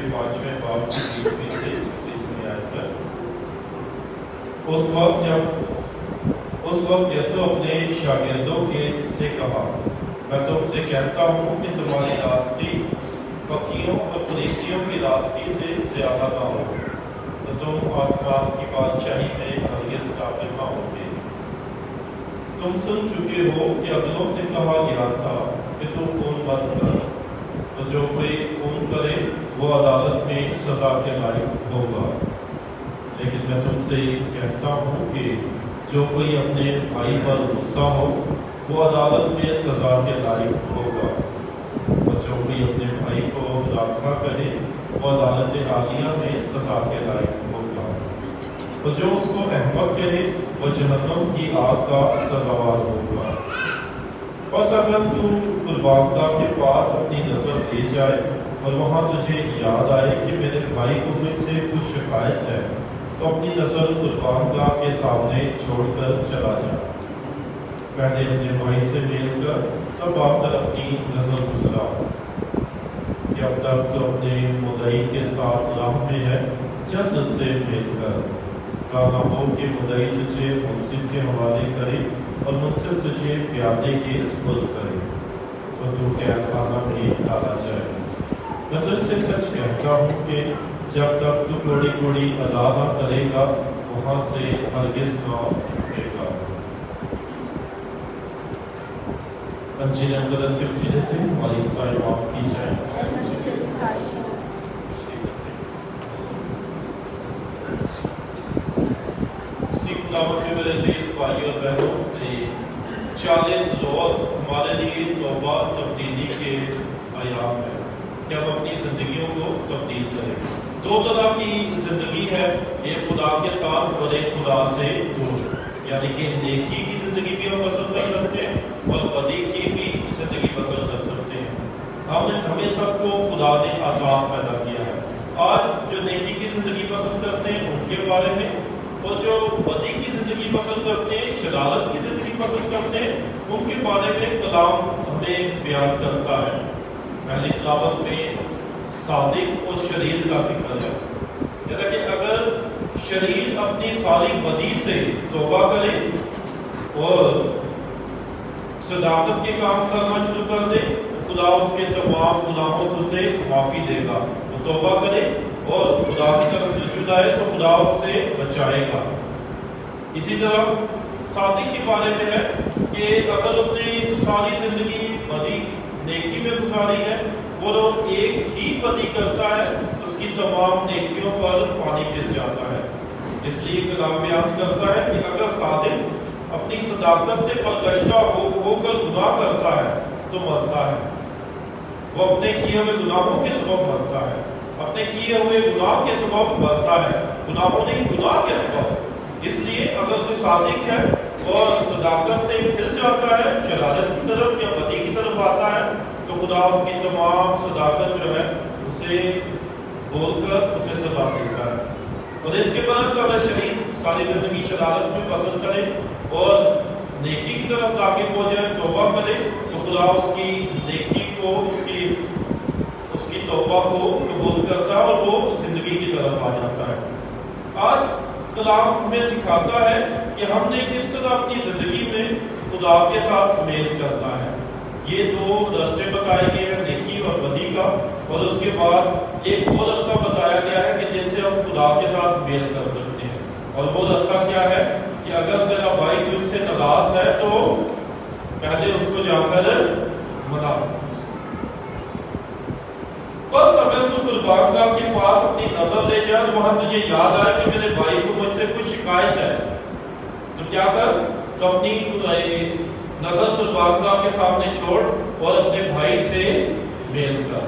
के 5वें बाब की 20वीं से 36वीं आयत तक। उस वक्त यीशु अपने शागिर्दों से कहा, मैं तुमसे कहता हूँ कि तुम्हारी रास्ती फकीरों और फरीसियों की रास्ती से ज्यादा ना हो, तो तुम आसमान की बादशाही में हरगिज़ दाखिल ना होगे। तुम सुन चुके हो कि अगलों से कहा गया था कि तुम खून मत कर, तो जो कोई खून करे वो अदालत में सजा के लायक होगा। लेकिन मैं तुमसे कहता हूँ कि जो कोई अपने भाई पर गुस्सा हो वो अदालत में सजा के लायक होगा, और जो कोई अपने भाई को राखा करे वो अदालत आलिया में सजा के लायक होगा, और जो उसको अहमद कहे वो जहन्नम की आग का सजावार होगा। बस अगर तू कुर्बानगाह के पास अपनी नजर दे जाए और वहाँ तुझे याद आए कि मेरे भाई को मुझसे कुछ शिकायत है, तो अपनी नजर कुर्बानगाह के सामने छोड़कर चला जा। पहले अपने भाई से मेल कर, तब आकर अपनी नजर गुजरा। जब तक तो अपने मुदई के साथ राह में है, जल्द उससे मेल कर, ना हो कि मुदई तुझे मुंसिफ के हवाले करे और मुंसिफ तुझे प्यादे के सुपुर्द करे, तो तू कैदखाना में डाला जाए। मैं तुझसे सच कहता हूँ कि जब तक तू कोड़ी कोड़ी अदा न करेगा, वहाँ से हरगिज़ ना छूटेगा। अंजील मुक़द्दस के वसीले से हमारी खताएं माफ़ की जाए। मेरे से इस भाइयों और बहनों 40 रोज़ हमारे लिए तौबा तब्दीली के आयाम है कि हम अपनी ज़िंदगियों को तब्दील करें। दो तरह की ज़िंदगी है, एक खुदा के साथ और एक खुदा से दूर, यानी कि नेकी की ज़िंदगी भी हम बसर कर सकते हैं और बदी की भी ज़िंदगी बसर कर सकते हैं। हमें सबको खुदा ने आज़ाद पैदा किया है। आज जो नेकी की ज़िंदगी पसंद करते हैं उनके बारे में, और जो बदी की ज़िंदगी पसंद करते हैं, शरारत की ज़िंदगी पसंद करते हैं, उनके बारे में कलाम हमें बयान करता है। पहली तिलावत में सादिक और शरीर का जिक्र है। जैसा कि अगर शरीर अपनी सारी बदी से तौबा करे और सदाकत के काम करना शुरू कर दे, खुदा उसके तमाम गुनाहों से उसे माफ़ी देगा। वो तौबा करे और खुदा की तरफ रुजू लाए तो खुदा उससे बचाएगा। इसी तरह सादिक के बारे में है कि अगर उसने सारी जिंदगी बदी नेकी में गुजारी है और एक ही बदी करता है, उसकी तमाम नेकियों पर पानी गिर जाता है। इसलिए कलाम बयान करता है कि अगर सादिक अपनी सदाकत से परगश्ता होकर गुनाह करता है तो मरता है। वो अपने किए हुए गुनाहों के सबब मरता है, अपने किए हुए गुनाह के सबब मरता है, गुनाहों नहीं गुनाह के सबब। इसलिए अगर कोई सादिक है और सदाकत से फिर जाता है, शरारत की तरफ या बदी की तरफ आता है, तो खुदा उसकी तमाम सदाकत जो है उसे बोलकर उसे सजा देता है। और इसके बरक्स अगर शरीर सारी जिंदगी शरारत में पसंद करे और नेकी की तरफ ताक़िब हो जाए, तौबा करे, तो खुदा उसकी नेकी को उसकी तौबा को कबूल करता है और वो जिंदगी की तरफ आ जाता है। आज कलाम हमें सिखाता है कि हमने किस तरह अपनी जिंदगी में खुदा के साथ मेल करना है। ये दो रास्ते बताए गए हैं, नेकी और बदी का, और उसके बाद एक वो रास्ता बताया गया है कि जिससे हम खुदा के साथ मेल कर सकते हैं। और वो रास्ता क्या है कि अगर तेरा भाई तुझसे नाराज है तो पहले उसको जाकर मना। बस अगर तू कुर्बानगाह के पास अपनी नजर ले जाए, वहां तुझे याद आए कि मेरे भाई को मुझसे कुछ शिकायत है, तो क्या कर, तो अपनी नजर कुर्बानगाह के सामने छोड़ और अपने भाई से मेल कर।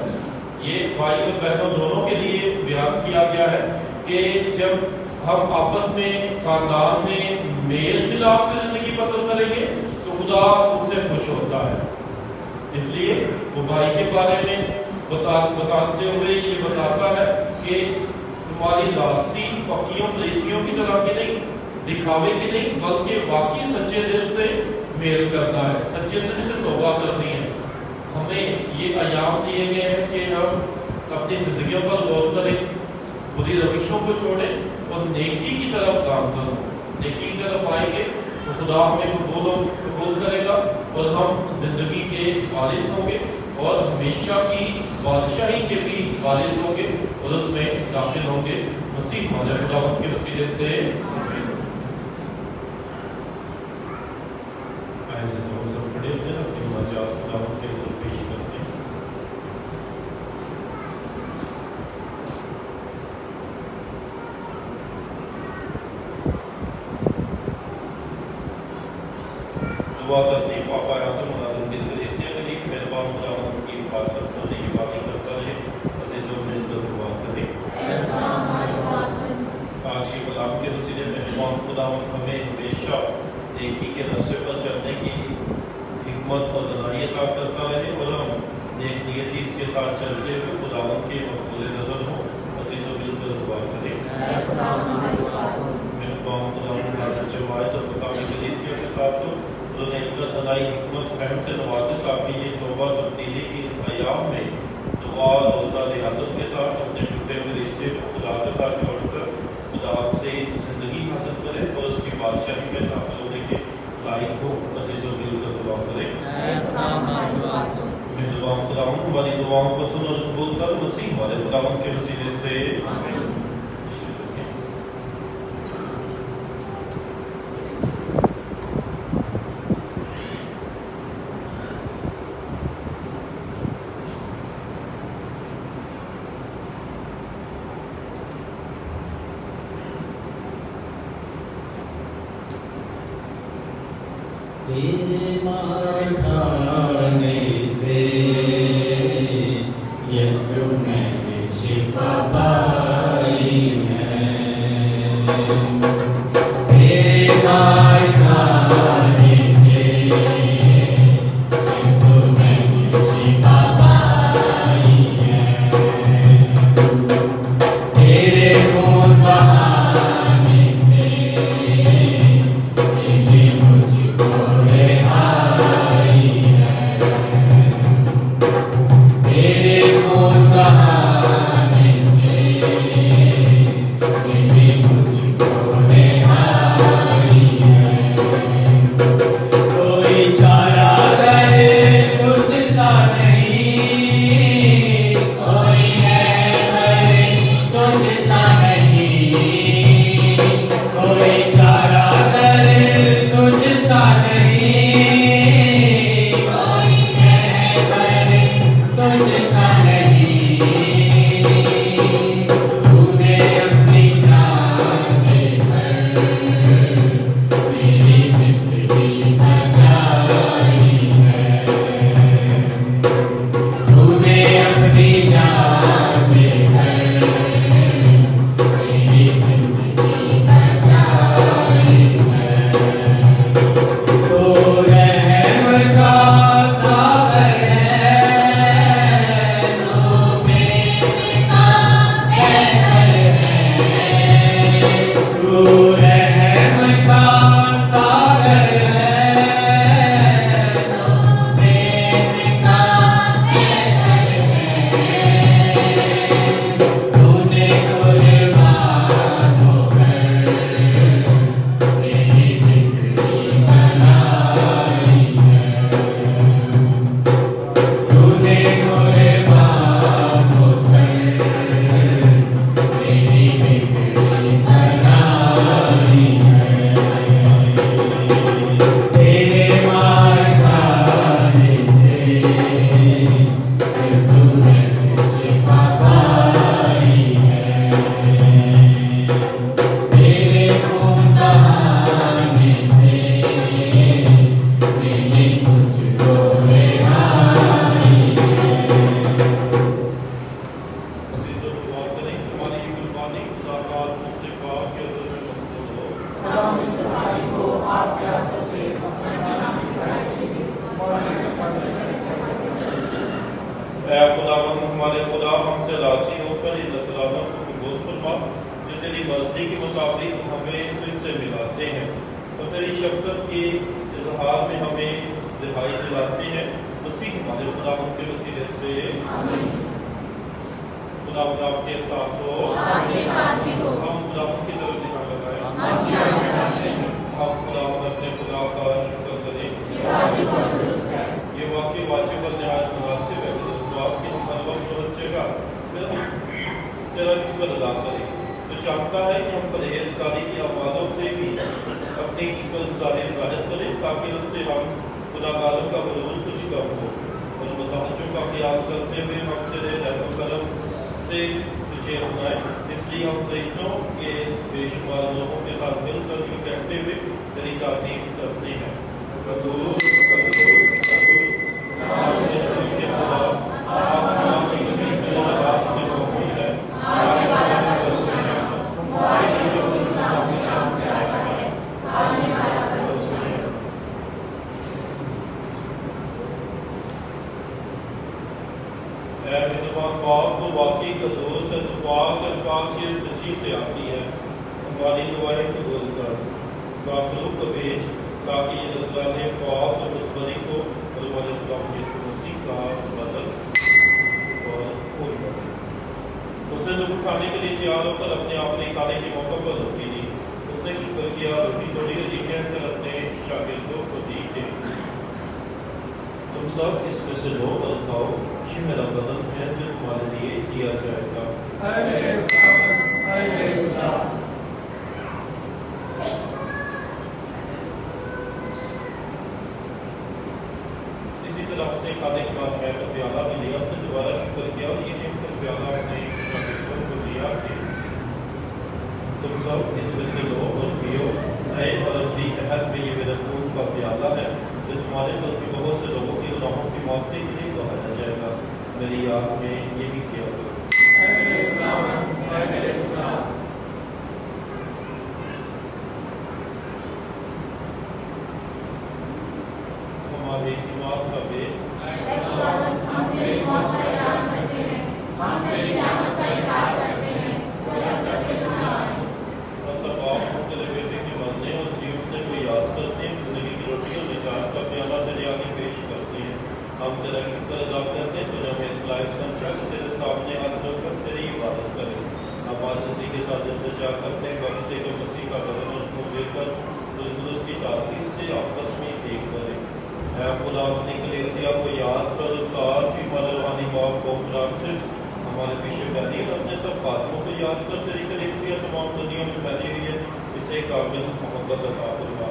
ये भाई और बहनों दोनों के लिए बयान किया गया है कि जब हम आपस में खानदान में मेल मिलाप से जिंदगी बसर करेंगे तो खुदा उससे खुश होता है। इसलिए वो भाई के बारे में बताते हुए ये बताता है कि तुम्हारी रास्ती पक्कियों फरीसियों की तरह की नहीं, दिखावे की नहीं, बल्कि वाकई सच्चे दिल से मेल करना है, सच्चे दिल से तौबा करनी है। हमें ये आयाम दिए गए हैं कि हम अपनी जिंदगियों पर गौर बुरी रविशों को छोड़ें और नेकी की तरफ गामजन हो। नेकी की तरफ आएंगे तो खुदा हमें कबूल करेगा और हम जिंदगी के वारिस होंगे और हमेशा की बादशाही के भी वारिस होंगे और उसमें दाखिल होंगे। मसीह हमारे खुदावंद के वसीले से ऐसे हम सब खड़े हैं, अपनी मजाक खुदावंद के लिए पेश करते हैं। दुआ करते हैं। पापा आज़म मुनाज़िम के ज़रिए करीब मेहरबान खुदावंद की हिफाजत करने की बातें करता रहे। अज़ीज़ों मिलकर दुआ करें। आज के कलाम के वसीले में मेहरबान खुदावंद हमें हमेशा नेकी के रास्ते पर चलने की हिम्मत और दनाई अता करता रहे और हम नेक नियति के साथ चलते हुए खुदावंद के मकबूल नज़र हो। अज़ीज़ों मिलकर दुआ करें। मेहरबान खुदावंद का सच्चे वायद और मुकामी कलीसिया के साथ हो उन्होंने इतना तनाई हिकमत फहम से नवाजा ताकि ये तौबा तब्दीली की अयाम में दुआ रोज़ा रियासत के साथ अपने टूटे हुए रिश्ते को खुदा के साथ जोड़कर खुदा से ज़िंदगी हासिल करे और उसकी बादशाही में दाखिल होने के लायक हो। अज़ीज़ों मिलकर दुआ करें। मेहरबान खुदावंद हमारी दुआओं को सुन और कबूल कर। मसीह हमारे खुदावंद के वसीले से तेरे मार खाने से यीशु मैंने शिफा पाई है। तेरे मार खाने से यीशु मैंने शिफा पाई है। तेरे खून बहाने से मेरी मुझको खुदावंद हमारे खुदा हमसे राज़ी होकर इन नसलातों को कबूल फरमा जो तेरी मर्जी के मुताबिक हमें तुझसे मिलाते हैं और तेरी शफ़क़त के इजहार में हमें रिहाई दिलाते हैं। मसीह हमारे खुदावंद के वसीले से खुदा आपके साथ हो, आपके साथ भी हो। हम खुदा की तरफ ध्यान लगाएं, हम ध्यान लगाते हैं। हम खुदा अपने खुदा का शुक्र करें। ये वाजिब और दुरुस्त है। ये वाकई वाजिब और निहायत मुनासिब है कि इस बात की हम हर वक्त सोचेगा तेरा शुक्र अदा करें। तो चाहता है कि हम परहेजगारी की आवाज़ों से भी अपनी शुक्रगुजारी जाहिर करें ताकि उससे हम गुनाहगारों का मरूर कुछ कम हो और मुताहजों का ख्याल करते हुए हम तेरे रहम करम से तुझे अपनाएं। इसलिए हम फरिश्तों के बेशुमार लोगों के साथ मिलकर यूँ कहते हुए तेरी ताज़ीम करते हैं। कदूस कदूस कदूस के खुदा आसमान की ज़मीन में आवाज़ से मौजूद है। आने वाला भरोसा है, मुआयने जो जिंदा अपने आप से आता है, आने वाला भरोसा है। ऐ मेहरबान बाप तो वाकई कदूस है, तो पाक चीज़ सच्ची से आती है। हमारी दुआएं कबूल कर, काफिलों को भेज ताकि ये नजराने पाक और मुतबरी को और हमारे खुदा यीशु मसीह का बदल और फूल बने। उसने लोग खाने के लिए तैयार होकर अपने आप ने खाने के मौका पर रोटी दी। उसने शुक्र किया, रोटी तोड़ी और ये कहकर अपने शागिर्दों को दी कि तुम सब इसमें से लो और खाओ, ये मेरा बदन है जो तुम्हारे लिए दिया जाएगा। इसी तरह उसने खाने के बाद मैं तो प्याला भी लिया, उसने दोबारा शुक्र किया और ये कहकर प्याला अपने शागिर्दों को दिया कि तुम सब इसमें से लो और पियो, नए और अब्दी अहद में ये मेरा खून का प्याला है जो तुम्हारे बल्कि बहुत से लोगों की गुनाहों की माफ़ी के लिए दोहराया जाएगा। मेरी याद में यही किया करो। हमारे ईमान का बेद हम तेरी मौत का ऐलान करते हैं, हम तेरी क़यामत का इनकार करते हैं जब तक कि तू न आए। सब आप तेरे बेटे के मरने और जीवने को याद करते हैं, जिंदगी की रोटी और निजात का प्याला तेरे आगे पेश करते हैं। हम तेरा शुक्र अदा करते हैं, तुझे हमें इस लायक समझा कि तेरे सामने हाजिर होकर तेरी इबादत करें। हम आज उसी के साथ इंतजार करते हैं, बख्शते के मसीह का बदन और खून देकर दुरुस्त की तासीर से आपस में एक करें। ऐ खुदा अपनी कलीसिया को याद कर, साथ ही हमारे रूहानी बाप को फ्रांसिस हमारे पीछे फैली और अपने सब बातों को याद कर तेरी कलीसिया तमाम दुनिया में फैली हुई है, इसे काबिल मोहब्बत अता फरमा।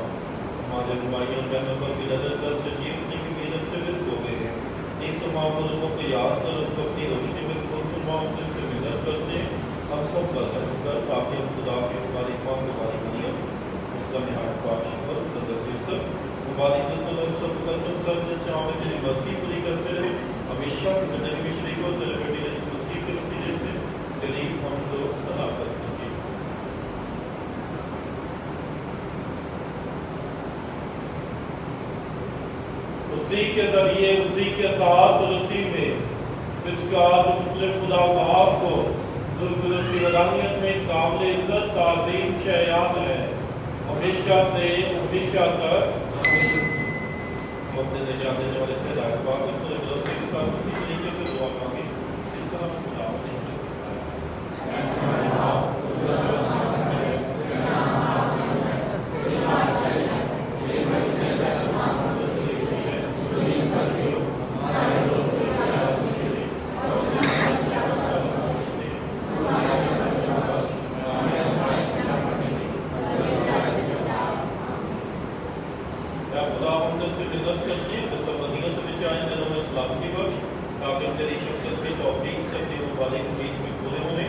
हमारे भाइयों बहनों पर भी नजर कर जो जीवने की मेहनत से विस हो गए हैं, इन तमाम बुजुर्गों को याद कर उनको अपनी रोशनी में खुद तमाम से मिलत करते हैं। हम सब का धर्म कर ताकि हम खुदा के हमारी कौम हमारी नियम उसका निहायत पाश पर तदस्सी हमारी कसम सब कसम करने चाहे तेरी मर्जी पूरी करते रहे हमेशा की जिंदगी में शरीक हो तेरे बेटे यीशु मसीह के वसीले से तेरी हम लोग सलाह करते हैं। उसी के जरिए उसी के साथ और उसी में तुझका मुतलब खुदा बाप को जुल्कुलस की वदानियत में काबिल इज्जत ताज़ीम शयान है हमेशा से हमेशा तक। अपने निजात देने वाले से राजपाल पूरे भरोसे के साथ उसी तरीके से दुआ मांगे जिस तरह खुदा ने हमें सिखाया। खुदा हमने से मदद करती है सब बदियों से बचाए दिलों में सलामती बख्श ताकि तेरी शक्ति के तौफीक से अपनी वाली उम्मीद में पूरे होने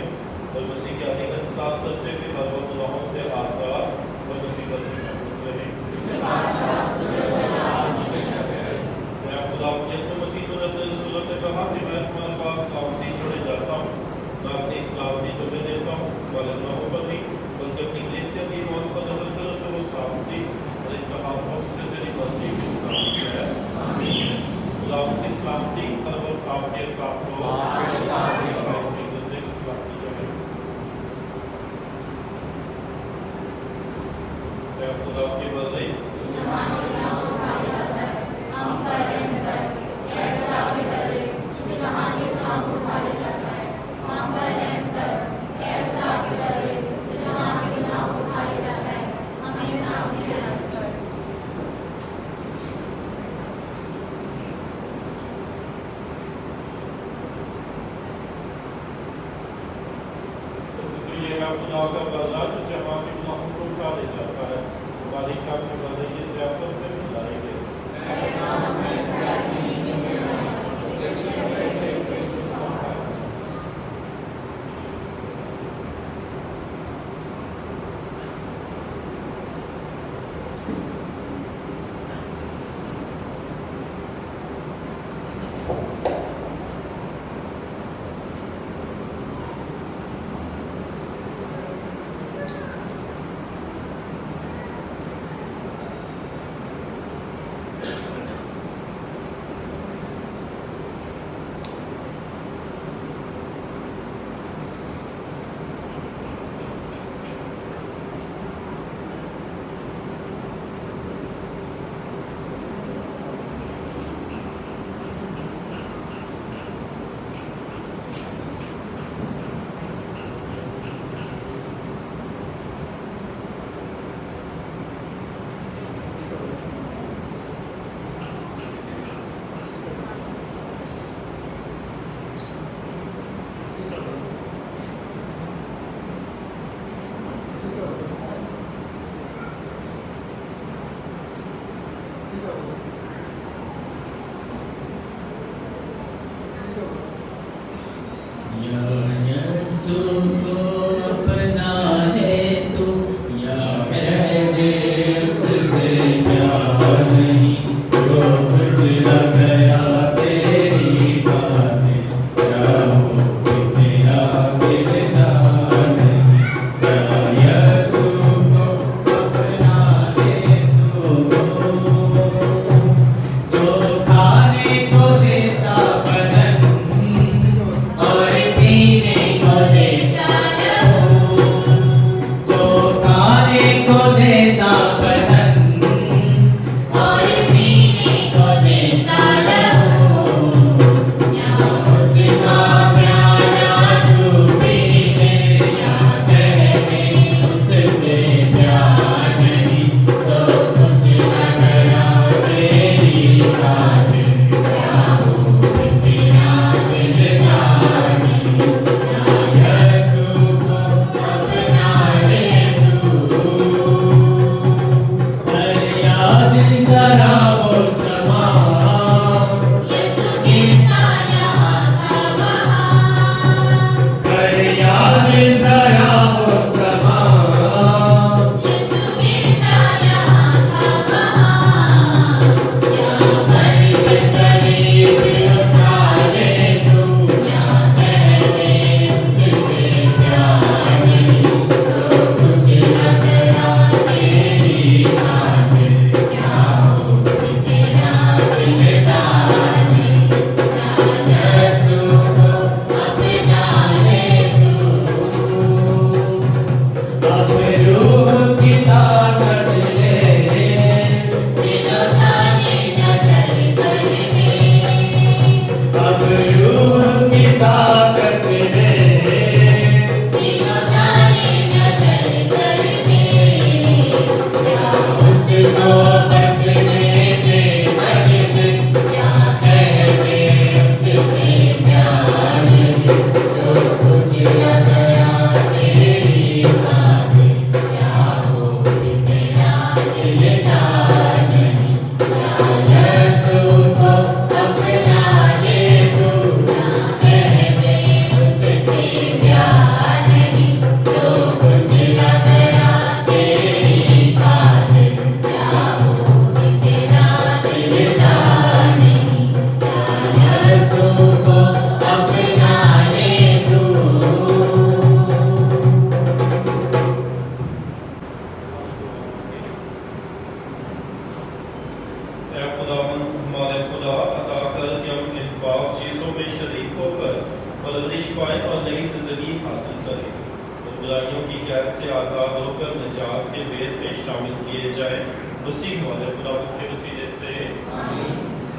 और मसीह के आने का साथ करते हुए हर वक्त गुनाहों से आज़ाद और मसीह का महफूज रहे। मैं खुदा यीशु मसीह को अपने रसूलों से कहा कि मैं तुम्हारे पास सलामती छोड़े जाता हूँ, मैं अपनी सलामती तुम्हें देता हूँ, वाले गुनाहों पर नहीं बल्कि अपनी कलीसिया की मौत पर नजर करो तो वो सलामती और इत्तेहाद से तेरी मर्जी की सलामती है। खुदा की सलामती हर वक्त आपके साथ हो, आपके साथ ही हो, एक दूसरे की सलामती जो है। मैं खुदा की बदले हम पर रहम कर, ऐ खुदा के बदले, तू जहाँ के गुनाहों को उठा ले जाता है, हम पर खुदा का बदला जो जमा के गुनाहों को उठा ले जाता है, हमारी का के बदले से आप सब में मिलाएंगे। बुराइयों की कैद से आज़ाद होकर निजात के बेद में शामिल किए जाए। मसीह वाले खुदा के वसीले से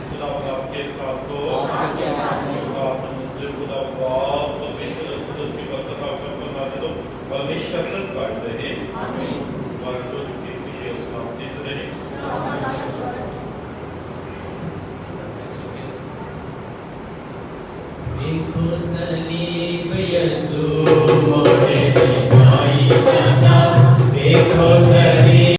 खुदा आपके साथ हो। खुदा